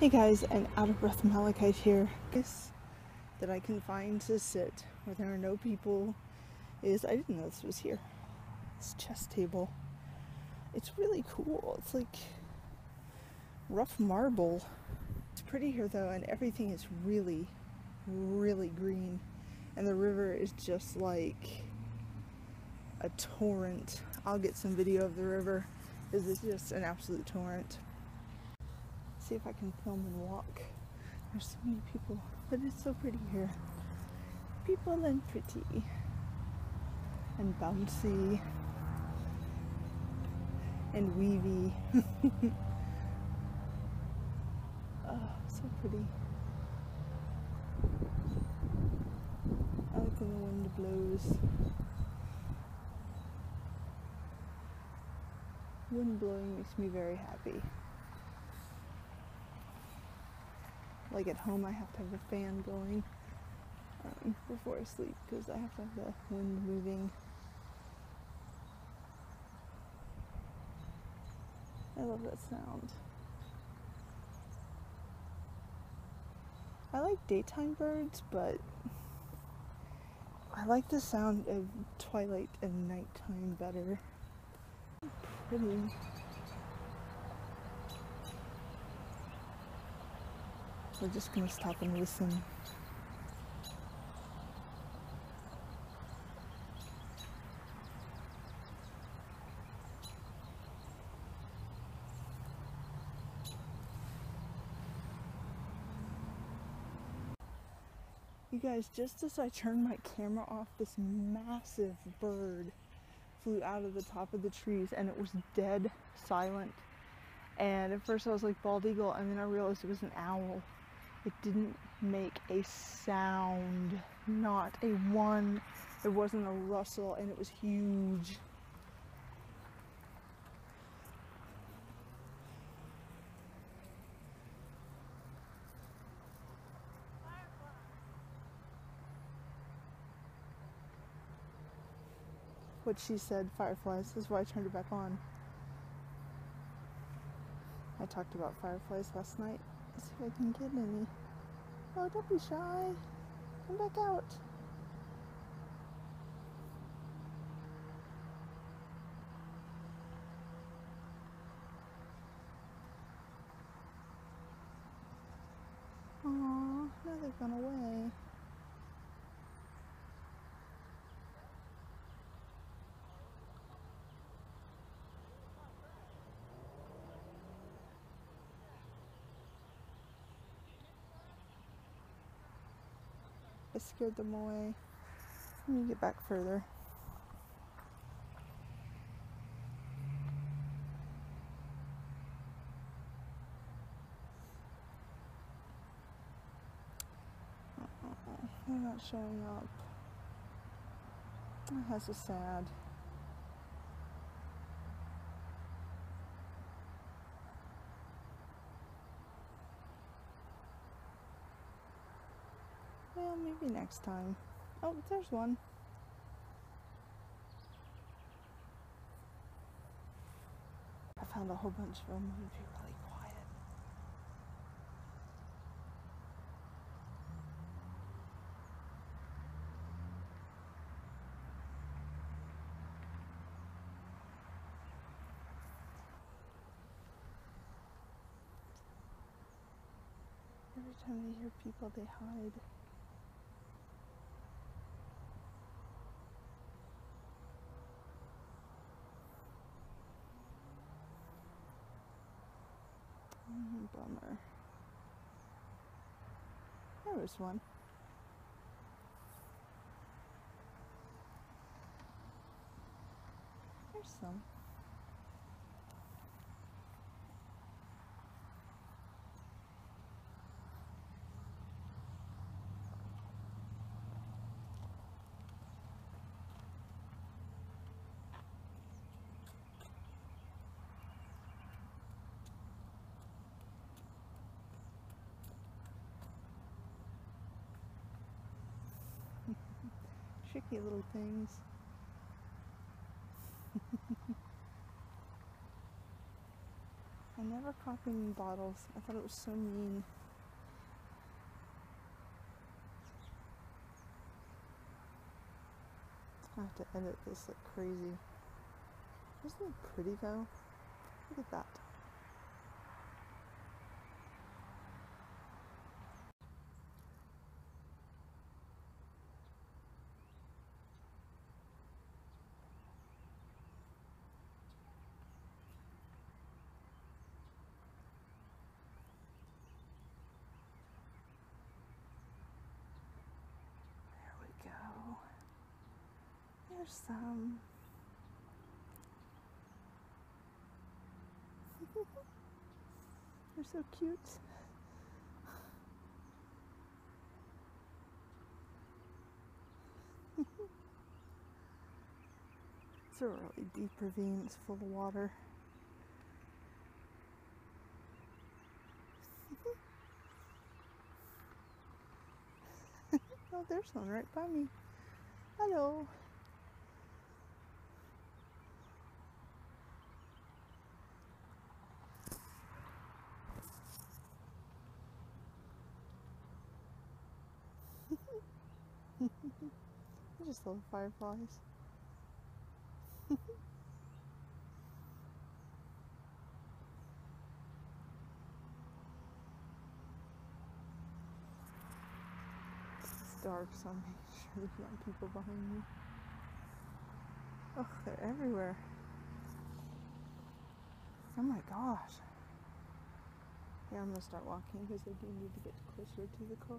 Hey guys, an out of breath Malachite here. This that I can find to sit where there are no people is, I didn't know this was here. This chess table. It's really cool. It's like rough marble. It's pretty here though, and everything is really, really green. And the river is just like a torrent. I'll get some video of the river because it's just an absolute torrent. See if I can film and walk. There's so many people, but it's so pretty here. People and pretty and bouncy and weavy. Oh, so pretty. I like when the wind blows. Wind blowing makes me very happy. Like at home I have to have a fan going before I sleep because I have to have the wind moving. I love that sound. I like daytime birds, but I like the sound of twilight and nighttime better. Pretty. We're just gonna stop and listen. You guys, just as I turned my camera off, this massive bird flew out of the top of the trees and it was dead silent. And at first I was like bald eagle, and then I realized it was an owl. It didn't make a sound, not a one. There wasn't a rustle, and it was huge. What she said, fireflies. That's why I turned it back on. I talked about fireflies last night. Let's see if I can get any. Oh, don't be shy. Come back out. Aw, now they've gone away. I scared them away. Let me get back further. They're not showing up. That's so sad. Well, maybe next time. Oh, there's one. I found a whole bunch of them. It would be really quiet. Every time they hear people, they hide. Bummer. There was one. There's some. Tricky little things. I know never copying bottles. I thought it was so mean. I have to edit this like crazy. Isn't it pretty though? Look at that. There we go. There's some. They're so cute. It's a really deep ravine. It's full of water. Oh, there's one right by me. Hello. I just love fireflies. It's dark, so I'm making sure there's not people behind me. Oh, they're everywhere. Oh my gosh. Yeah, I'm gonna start walking because I do need to get closer to the car.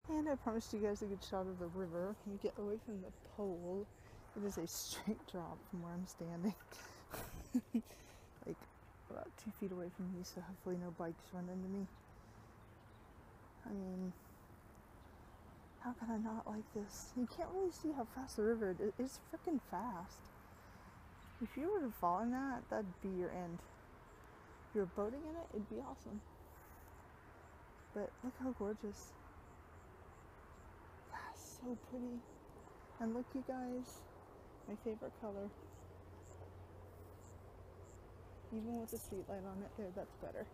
And I promised you guys a good shot of the river. Can you get away from the pole? It is a straight drop from where I'm standing. Like about 2 feet away from me, so hopefully no bikes run into me. I mean, how can I not like this? You can't really see how fast the river is. It's freaking fast. If you were to fall in that, that'd be your end. If you were boating in it, it'd be awesome. But look how gorgeous. So pretty. And look, you guys, my favorite color. Even with the street light on it there, that's better.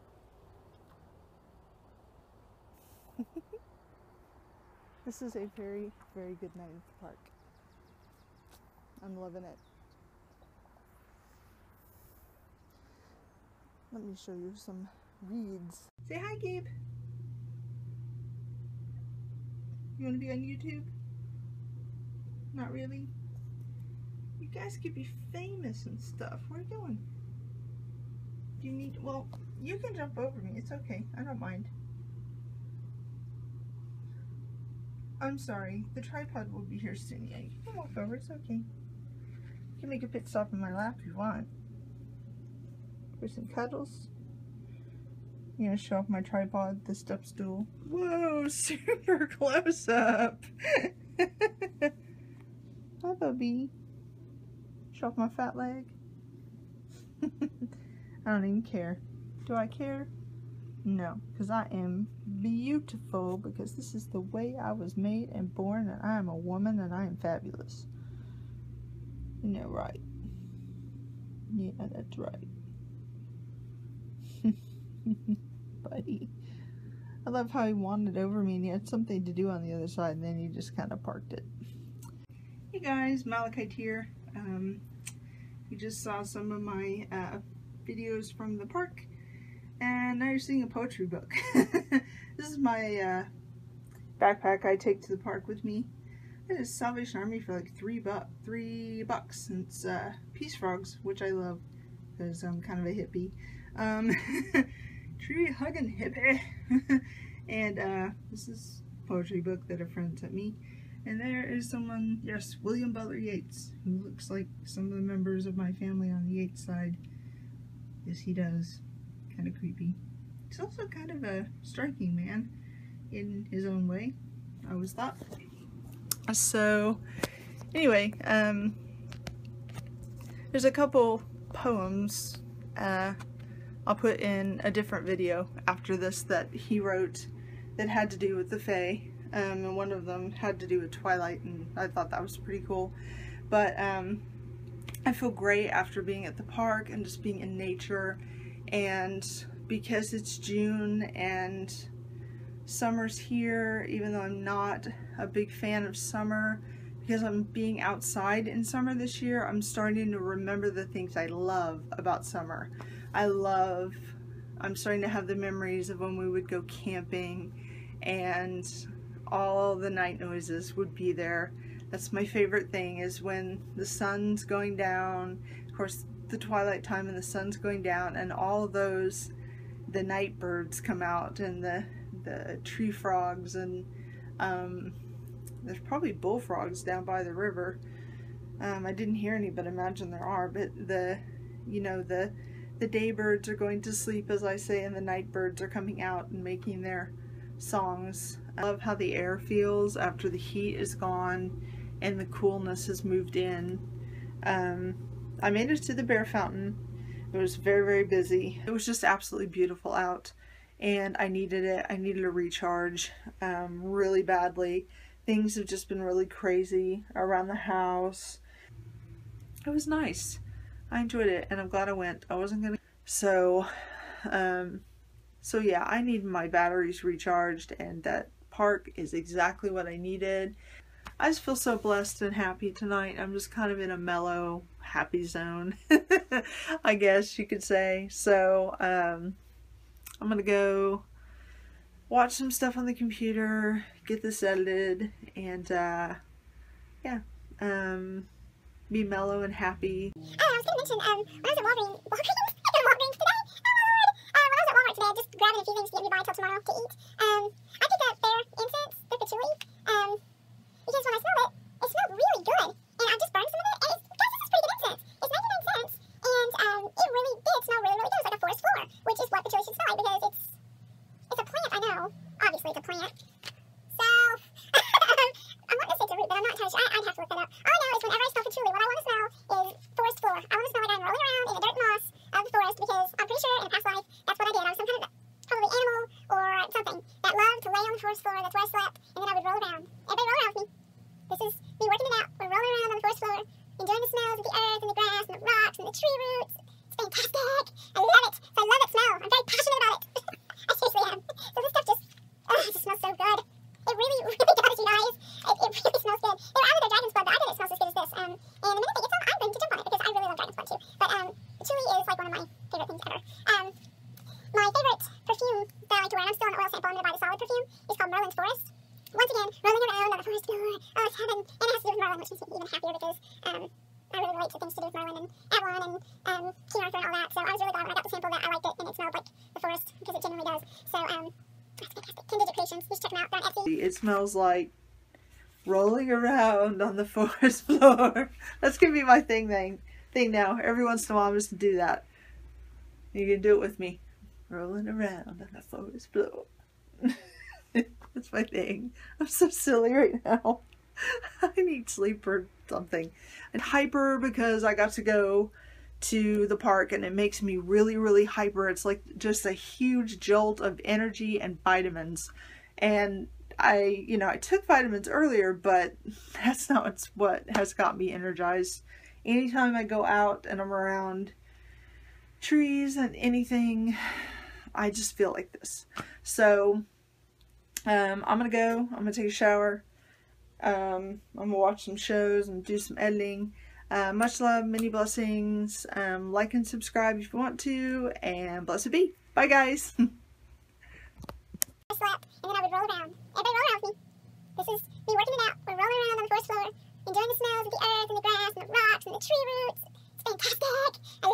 This is a very, very good night at the park. I'm loving it. Let me show you some reeds. Say hi, Gabe. You want to be on YouTube? Not really? You guys could be famous and stuff. Where are you going? Do you need, well, you can jump over me. It's okay. I don't mind. I'm sorry. The tripod will be here soon. Yeah, you can walk over. It's okay. You can make a pit stop in my lap if you want. For some cuddles. You know, show off my tripod, the step stool. Whoa, super close up. Hi, Bubby. Show off my fat leg. I don't even care. Do I care? No, because I am beautiful, because this is the way I was made and born, and I am a woman, and I am fabulous. You know, right? Yeah, that's right. Buddy. I love how he wandered over me and he had something to do on the other side, and then he just kind of parked it. Hey guys, Malachite here. You just saw some of my videos from the park, and now you're seeing a poetry book. This is my backpack I take to the park with me. It is Salvation Army for like $3 bucks. And it's Peace Frogs, which I love because I'm kind of a hippie. Tree hugging hippie. And this is a poetry book that a friend sent me. And there is someone, yes, William Butler Yeats, who looks like some of the members of my family on the Yeats side. Yes, he does. Kind of creepy. He's also kind of a striking man in his own way, I always thought. So, anyway, there's a couple poems I'll put in a different video after this that he wrote that had to do with the Fae. And one of them had to do with Twilight, and I thought that was pretty cool. But I feel great after being at the park and just being in nature, and because it's June and summer's here, even though I'm not a big fan of summer, because I'm being outside in summer this year, I'm starting to remember the things I love about summer. I'm starting to have the memories of when we would go camping and all the night noises would be there. That's my favorite thing, is when the sun's going down, of course the twilight time and the sun's going down, and all those, the night birds come out, and the tree frogs, and there's probably bullfrogs down by the river. I didn't hear any, but imagine there are. But the day birds are going to sleep, as I say, and the night birds are coming out and making their songs. I love how the air feels after the heat is gone and the coolness has moved in. I made it to the bear fountain. It was very, very busy. It was just absolutely beautiful out, and I needed it. I needed a recharge really badly. Things have just been really crazy around the house. It was nice. I enjoyed it, and I'm glad I went. I wasn't gonna. So yeah, I need my batteries recharged, and that park is exactly what I needed. I just feel so blessed and happy tonight. I'm just kind of in a mellow, happy zone, I guess you could say. So I'm gonna go watch some stuff on the computer, get this edited, and yeah, be mellow and happy. Oh, I was going to mention, when I was at Walgreens today, when I was at Walmart today, I just grabbing a few things to get me by till tomorrow to eat. I picked up their incense, their patchouli, because when I smelled it, it smelled really good, and I just burned some of it, and it's, guys, this is pretty good incense. It's 99 cents, and it really did smell really, really good. It was like a forest floor, which is what patchouli should smell like, because it's a plant, I know. Obviously, it's a plant. So, I'm not going to say it's a root, but I'm not entirely sure. I'd have to look that up. All I know is whenever I smell patchouli, what I want to smell is forest floor. I want to smell like I'm rolling around in the dirt moss of the forest, because I'm pretty sure in a past life, that's what I did. I was some kind of probably animal or something that loved to lay on the forest floor. That's where I slept, and then I would roll around. Everybody roll around with me. This is me working it out. We're rolling around on the forest floor, enjoying the smells of the earth and the grass and the rocks and the tree roots. It's fantastic. I love it. So I love that smell. I'm very passionate about it. I seriously am. So this stuff just, it just smells so good. It really, really does, you guys. It really smells good. They were out of their dragon's blood, but I bet it smells as good as this. And the minute they get some, I'm going to jump on it, because I really love dragon's blood too. But patchouli is like one of my favorite things ever. My favorite perfume that I like to wear, and I'm still on the oil sample, I'm going to buy the solid perfume, is called Merlin's Forest. Once again, rolling around on the forest floor. Oh, it's heaven. And it has to do with Merlin, which makes me even happier, because I really relate to things to do with Merlin and Avalon and King Arthur and all that. So I was really glad when I got the sample that I liked it and it smelled like the forest, because it genuinely does. So that's fantastic. 10 Digit Creations. You should check them out. They're on Etsy. It smells like rolling around on the forest floor. That's gonna be my thing now. Every once in a while I'm just gonna do that. You can do it with me. Rolling around on the forest floor. That's my thing. I'm so silly right now. I need sleep or something. And hyper because I got to go to the park, and it makes me really, really hyper. It's like just a huge jolt of energy and vitamins. And I took vitamins earlier, but that's not what has got me energized. Anytime I go out and I'm around trees and anything, I just feel like this. So I'm gonna take a shower. I'm gonna watch some shows and do some editing. Much love, many blessings. Like and subscribe if you want to, and blessed be. Bye, guys. I slept, and then I would roll around. Everybody roll around with me. This is me working it out. We're rolling around on the forest floor, enjoying the smells of the earth and the grass and the rocks and the tree roots. It's fantastic. I